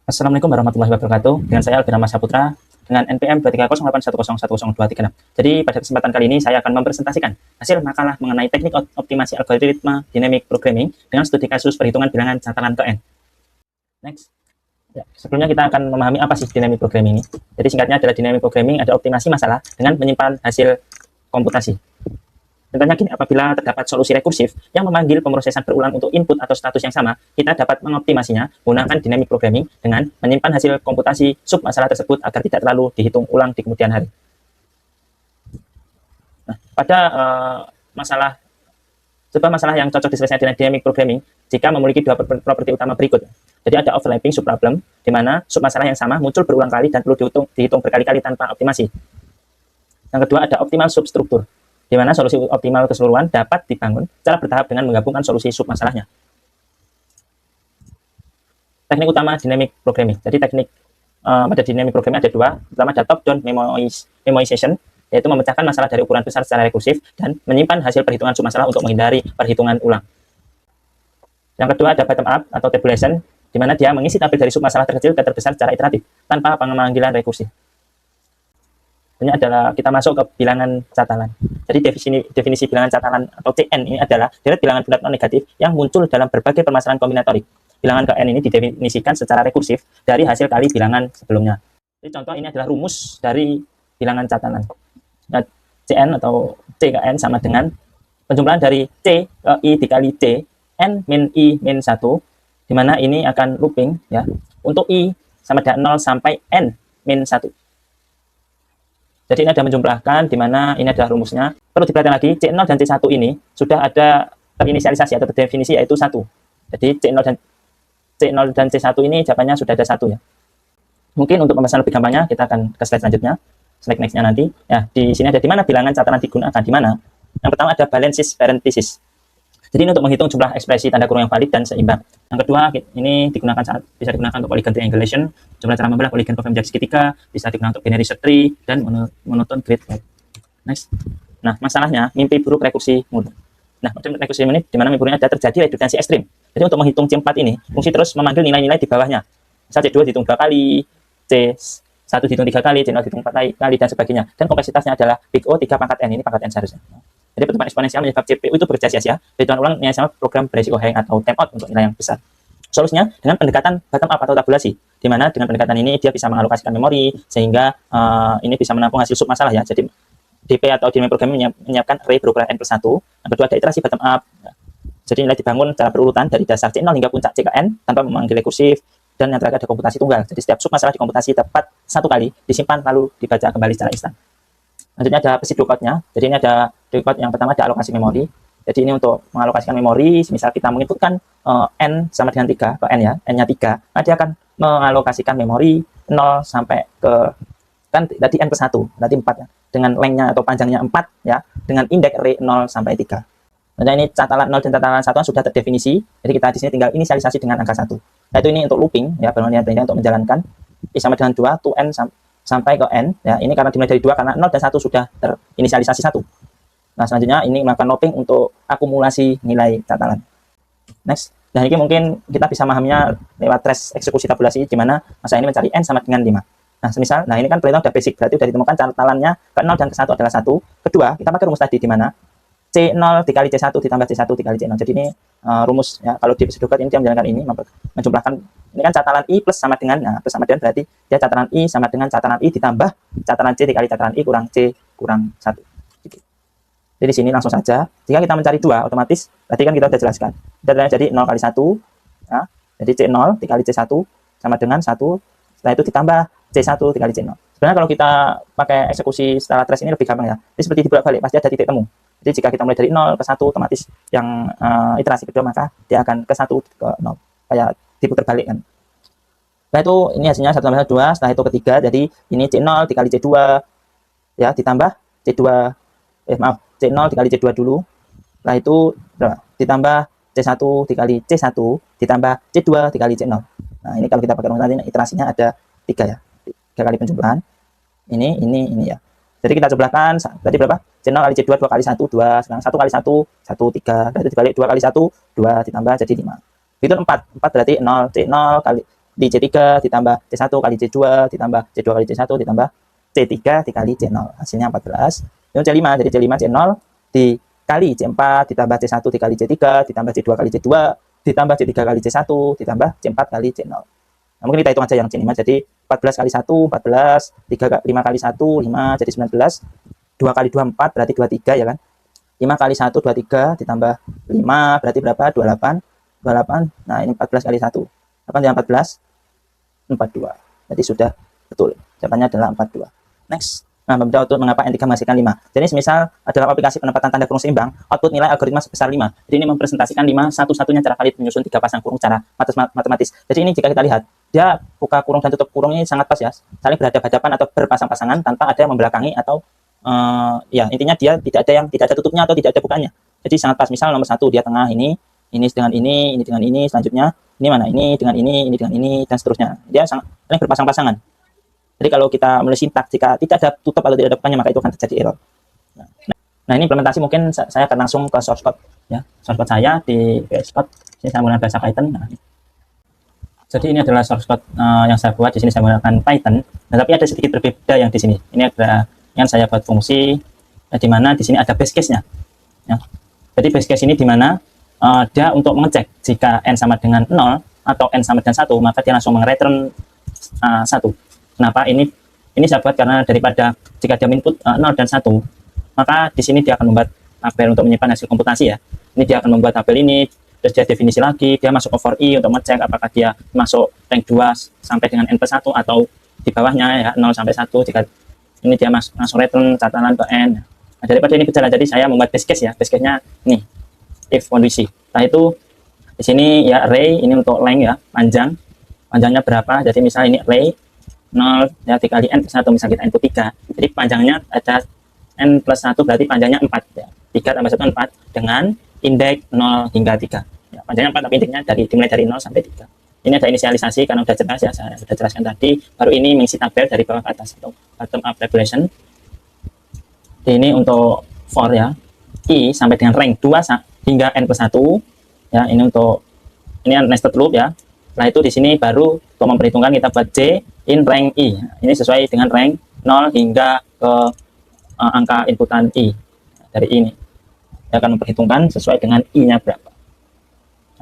Assalamualaikum warahmatullahi wabarakatuh. Dengan saya Alvin Saputra dengan NPM 23081010236. Jadi pada kesempatan kali ini saya akan mempresentasikan hasil makalah mengenai teknik optimasi algoritma dynamic programming dengan studi kasus perhitungan bilangan cataran ke N. Next. Ya, sebelumnya kita akan memahami apa sih dynamic programming ini. Jadi singkatnya adalah dynamic programming ada optimasi masalah dengan menyimpan hasil komputasi. Contohnya gini, apabila terdapat solusi rekursif yang memanggil pemrosesan berulang untuk input atau status yang sama, kita dapat mengoptimasinya menggunakan dynamic programming dengan menyimpan hasil komputasi sub masalah tersebut agar tidak terlalu dihitung ulang di kemudian hari. Nah, pada sebuah masalah yang cocok diselesaikan dengan dynamic programming jika memiliki dua properti utama berikut. Jadi ada overlapping subproblem, di mana sub masalah yang sama muncul berulang kali dan perlu dihitung berkali-kali tanpa optimasi. Yang kedua ada optimal substruktur, di mana solusi optimal keseluruhan dapat dibangun secara bertahap dengan menggabungkan solusi sub masalahnya. Teknik utama dynamic programming. Jadi teknik pada dynamic programming ada dua. Pertama ada top-down memoization, yaitu memecahkan masalah dari ukuran besar secara rekursif dan menyimpan hasil perhitungan sub masalah untuk menghindari perhitungan ulang. Yang kedua ada bottom up atau tabulation, di mana dia mengisi tabel dari sub masalah terkecil ke terbesar secara iteratif tanpa pemanggilan rekursif. Ini adalah kita masuk ke bilangan catalan. Jadi definisi bilangan catalan atau CN ini adalah deret bilangan bulat non negatif yang muncul dalam berbagai permasalahan kombinatorik. Bilangan ke N ini didefinisikan secara rekursif dari hasil kali bilangan sebelumnya. Jadi contoh ini adalah rumus dari bilangan catalan. Nah, CN atau C ke N sama dengan penjumlahan dari C ke I dikali C N min I min 1, di mana ini akan looping ya. Untuk I sama dengan 0 sampai N min 1. Jadi ini ada menjumlahkan, di mana ini adalah rumusnya. Perlu diperhatikan lagi, C0 dan C1 ini sudah ada terinisialisasi atau terdefinisi yaitu 1. Jadi C0 dan C1 ini jawabannya sudah ada 1 ya. Mungkin untuk pembahasan lebih gampangnya, kita akan ke slide selanjutnya. Slide next-nya nanti. Ya, di sini ada di mana bilangan cataran digunakan, di mana. Yang pertama ada balances parenthesis. Jadi ini untuk menghitung jumlah ekspresi tanda kurung yang valid dan seimbang. Yang kedua, ini bisa digunakan untuk polygon triangulation, jumlah cara membelah polygon covalent matriks segitiga, bisa digunakan untuk binary search tree, dan monoton grid. Next. Nah, masalahnya mimpi buruk rekursi murni. Nah, rekursi murni di mana mimpi buruknya ada terjadi redundansi ekstrim. Jadi untuk menghitung C4 ini, fungsi terus memanggil nilai-nilai di bawahnya. Misal C2 dihitung 2 kali, C1 dihitung 3 kali, C0 dihitung 4 kali, dan sebagainya. Dan kompleksitasnya adalah big O 3 pangkat N, ini pangkat N seharusnya. Jadi pertumbuhan eksponensial menyebabkan CPU itu bekerja sia-sia. Perhitungan ulang nilai sama program beresiko hang atau timeout untuk nilai yang besar. Solusinya dengan pendekatan bottom up atau tabulasi, di mana dengan pendekatan ini dia bisa mengalokasikan memori sehingga ini bisa menampung hasil sub masalah ya. Jadi DP atau dynamic programming menyiapkan array berukuran n+1. Yang kedua ada iterasi bottom up. Jadi nilai dibangun secara berurutan dari dasar C0 hingga puncak C ke N tanpa memanggil rekursif, dan yang terakhir ada komputasi tunggal. Jadi setiap sub masalah dikomputasi tepat 1 kali, disimpan lalu dibaca kembali secara instan. Selanjutnya ada residu code-nya. Jadi ini ada code yang pertama ada alokasi memori. Jadi ini untuk mengalokasikan memori, misal kita menginputkan N sama dengan 3 ke N ya, N-nya 3, nah dia akan mengalokasikan memori 0 sampai ke, kan tadi N+1, berarti 4 ya, dengan length-nya atau panjangnya 4 ya, dengan indeks array 0 sampai 3. Nah ini catalan 0 dan catalan 1 sudah terdefinisi, jadi kita di sini tinggal inisialisasi dengan angka 1. Nah itu ini untuk looping ya, benar-benar untuk menjalankan I sama dengan 2, 2N sampai ke N ya, ini karena dimulai dari 2 karena 0 dan 1 sudah terinisialisasi 1. Nah selanjutnya ini melakukan looping untuk akumulasi nilai catalan. Next. Nah ini mungkin kita bisa memahaminya lewat trace eksekusi tabulasi, di mana masa ini mencari N sama dengan 5. Nah semisal, nah ini kan perhitungan sudah basic, berarti sudah ditemukan catalannya ke 0 dan ke 1 adalah 1. Kedua, kita pakai rumus tadi, di mana C0 dikali C1 ditambah C1 dikali C0. Jadi ini rumus ya, kalau di Sedukat ini dia menjalankan ini, menjumlahkan, ini kan catalan I plus sama dengan, nah plus sama dengan berarti dia catalan I sama dengan catalan I ditambah catalan C dikali catalan I kurang C kurang 1. Jadi di sini langsung saja, jika kita mencari 2, otomatis tadi kan kita sudah jelaskan. Jadi 0 kali 1, ya, jadi C0 dikali C1 sama dengan 1, setelah itu ditambah C1 dikali C0. Sebenarnya kalau kita pakai eksekusi secara trace ini lebih gampang ya. Ini seperti dibolak-balik, pasti ada titik temu. Jadi jika kita mulai dari 0 ke 1, otomatis yang iterasi kedua maka dia akan ke 1 ke 0. Kayak diputar balik kan. Setelah itu ini hasilnya 1 tambah 2, setelah itu ketiga, jadi ini C0 dikali C2 ya, ditambah C2 C0 dikali C2 dulu. Setelah itu ditambah C1 dikali C1 ditambah C2 dikali C0. Nah, ini kalau kita pakai rumus tadi iterasinya ada 3 ya. 3 kali penjumlahan. Ini ya. Jadi kita jumlahkan tadi berapa? C0 kali C2 2 kali 1 2, sekarang 1 kali 1 1 3. Berarti dibalik 2 kali 1 2 ditambah jadi 5. Itu 4 berarti 0 C0 kali di C3 ditambah C1 kali C2 ditambah C2 kali C1 ditambah C3 dikali C0. Hasilnya 14. Ini C5, jadi C5 C0 dikali C4 ditambah C1 dikali C3 ditambah C2 kali C2 ditambah C3 kali C1 ditambah C4 kali C0. Nah, mungkin kita hitung aja yang C5. Jadi 14 kali 1, 14. 5 kali 1, 5. Jadi 19. 2 kali 2, 4. Berarti 23 ya kan. 5 kali 1, 23. Ditambah 5. Berarti berapa? 28. 28. Nah, ini 14 kali 1. 8 tambah 14. 42. Jadi sudah betul. Jawabannya adalah 42. Next. Nah, memberitahu output mengapa N3 menghasilkan 5. Jadi semisal adalah aplikasi penempatan tanda kurung seimbang, output nilai algoritma sebesar 5. Jadi ini mempresentasikan 5 satu-satunya cara kali menyusun 3 pasang kurung secara matematis. Jadi ini jika kita lihat, dia buka kurung dan tutup kurung ini sangat pas ya, saling berhadapan-hadapan atau berpasang-pasangan tanpa ada yang membelakangi atau ya intinya dia tidak ada tutupnya atau tidak ada bukanya. Jadi sangat pas. Misal nomor 1 dia tengah ini dengan ini dengan ini, selanjutnya ini mana ini dengan ini dengan ini dan seterusnya. Dia saling berpasang-pasangan. Jadi kalau kita menulis sintak jika tidak ada tutup atau tidak ada bukannya maka itu akan terjadi error. Nah ini implementasi mungkin saya akan langsung ke source code ya. Source code saya di VS Code. Ini saya menggunakan bahasa Python. Nah, jadi ini adalah source code yang saya buat. Di sini saya menggunakan Python. Nah, tapi ada sedikit berbeda yang di sini. Ini ada yang saya buat fungsi di mana di sini ada base case-nya. Ya. Jadi base case ini di mana dia untuk mengecek jika n sama dengan 0 atau n sama dengan 1 maka dia langsung meng-return 1. Kenapa? Ini saya buat karena daripada jika dia input 0 dan 1, maka di sini dia akan membuat tabel untuk menyimpan hasil komputasi ya. Ini dia akan membuat tabel ini, terus dia definisi lagi, dia masuk ke for i untuk mengecek apakah dia masuk rank 2 sampai dengan n+1 atau di bawahnya ya 0 sampai 1. Jika ini dia langsung return catatan ke n. Nah, daripada ini berjalan, jadi saya membuat base case ya. Base case-nya nih, if kondisi. Nah itu di sini ya array ini untuk length ya, panjangnya berapa? Jadi misalnya ini array 0 ya dikali n plus 1, misal kita input 3, jadi panjangnya ada n plus 1 berarti panjangnya 4 ya. 3 tambah 1 4 dengan indeks 0 hingga 3 ya, panjangnya 4 tapi indeksnya dimulai dari 0 sampai 3. Ini ada inisialisasi karena sudah jelas ya, saya sudah jelaskan tadi. Baru ini mengisi tabel dari bawah ke atas atau bottom up regulation. Ini untuk for ya i sampai dengan rank 2 hingga n plus 1 ya, ini untuk ini nested loop ya. Setelah itu di sini baru untuk memperhitungkan kita buat j in rank i. Ini sesuai dengan rank 0 hingga ke angka inputan i dari ini. Saya akan memperhitungkan sesuai dengan i-nya berapa.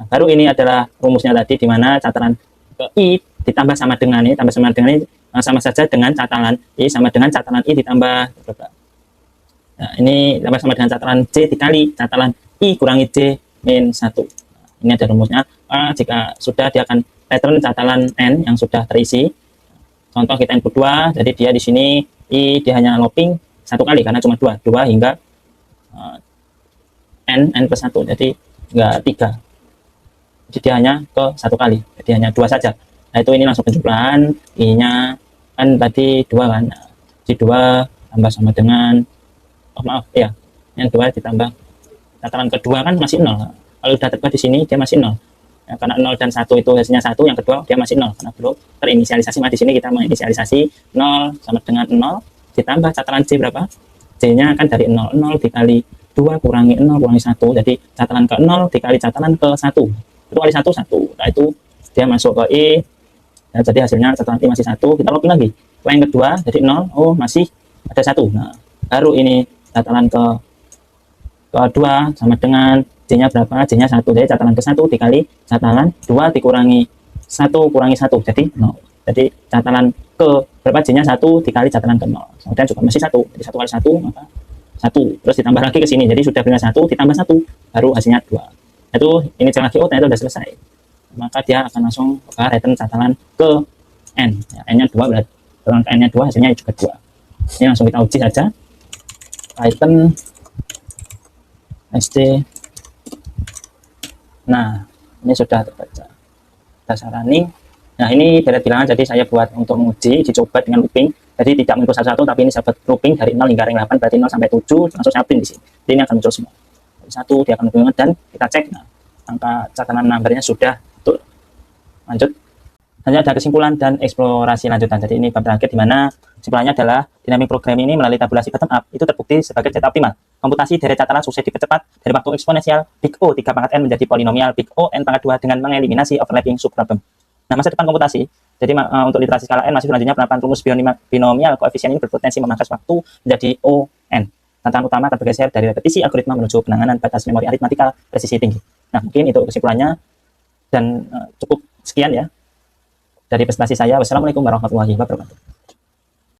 Nah, baru ini adalah rumusnya tadi di mana catatan ke i ditambah sama dengan ini, sama saja dengan catatan i sama dengan catatan i ditambah berapa. Nah, ini tambah sama dengan catatan j dikali catatan i kurangi j min 1. Ini ada rumusnya. Jika sudah dia akan return catatan n yang sudah terisi. Contoh kita input 2, jadi dia di sini i dia hanya looping 1 kali karena cuma 2 hingga n plus 1, jadi enggak 3. Jadi dia hanya ke 1 kali, jadi hanya 2 saja. Nah itu ini langsung penjumlahan i-nya kan tadi 2 kan. Jadi 2 tambah sama dengan maaf ya, yang 2 ditambah catatan kedua kan masih 0. Kalau sudah terbuat di sini dia masih 0. Ya, karena 0 dan 1 itu hasilnya 1, yang kedua dia masih 0 karena belum terinisialisasi. Di sini kita menginisialisasi 0 sama dengan 0 ditambah catatan j berapa? J-nya kan dari 0 dikali 2 kurangi 0 kurangi 1. Jadi catatan ke 0 dikali catatan ke 1. Itu kali 1 1. Nah itu dia masuk ke i. Ya, jadi hasilnya catatan i masih 1. Kita looping lagi. Yang kedua jadi 0, oh masih ada 1. Nah, baru ini catatan ke 2 sama dengan j-nya berapa? J-nya 1. Jadi catatan ke 1 dikali catatan 2 dikurangi 1 kurangi 1 jadi 0. Jadi catatan ke berapa? J-nya 1 dikali catatan ke 0. Kemudian juga masih 1. Jadi 1 kali 1 maka 1. Terus ditambah lagi ke sini. Jadi sudah punya 1 ditambah 1 baru hasilnya 2. Itu ini cek lagi, oh ternyata sudah selesai. Maka dia akan langsung ke return catatan ke n. Ya, n-nya 2 berarti catatan ke n-nya 2 hasilnya juga 2. Ini langsung kita uji saja. Python SD. Nah, ini sudah terbaca. Dasar running. Nah, ini deret bilangan, jadi saya buat untuk menguji, dicoba dengan looping. Jadi tidak mengikut satu-satu, tapi ini saya buat looping dari 0 hingga rank 8, berarti 0 sampai 7, langsung saya print di sini. Jadi ini akan muncul semua. Dari 1 dia akan muncul dan kita cek, nah, angka catatan numbernya sudah betul. Lanjut. Hanya ada kesimpulan dan eksplorasi lanjutan. Jadi ini bab terakhir di mana kesimpulannya adalah dynamic programming ini melalui tabulasi bottom up itu terbukti sebagai data optimal. Komputasi deret catatan sukses dipercepat dari waktu eksponensial big O 3 pangkat n menjadi polinomial big O n pangkat 2 dengan mengeliminasi overlapping subproblem. Nah, masa depan komputasi. Jadi untuk literasi skala N masih selanjutnya penerapan rumus binomial koefisien ini berpotensi memangkas waktu menjadi ON. Tantangan utama akan bergeser dari repetisi algoritma menuju penanganan batas memori aritmatika presisi tinggi. Nah, mungkin itu kesimpulannya dan cukup sekian ya dari presentasi saya. Wassalamualaikum warahmatullahi wabarakatuh.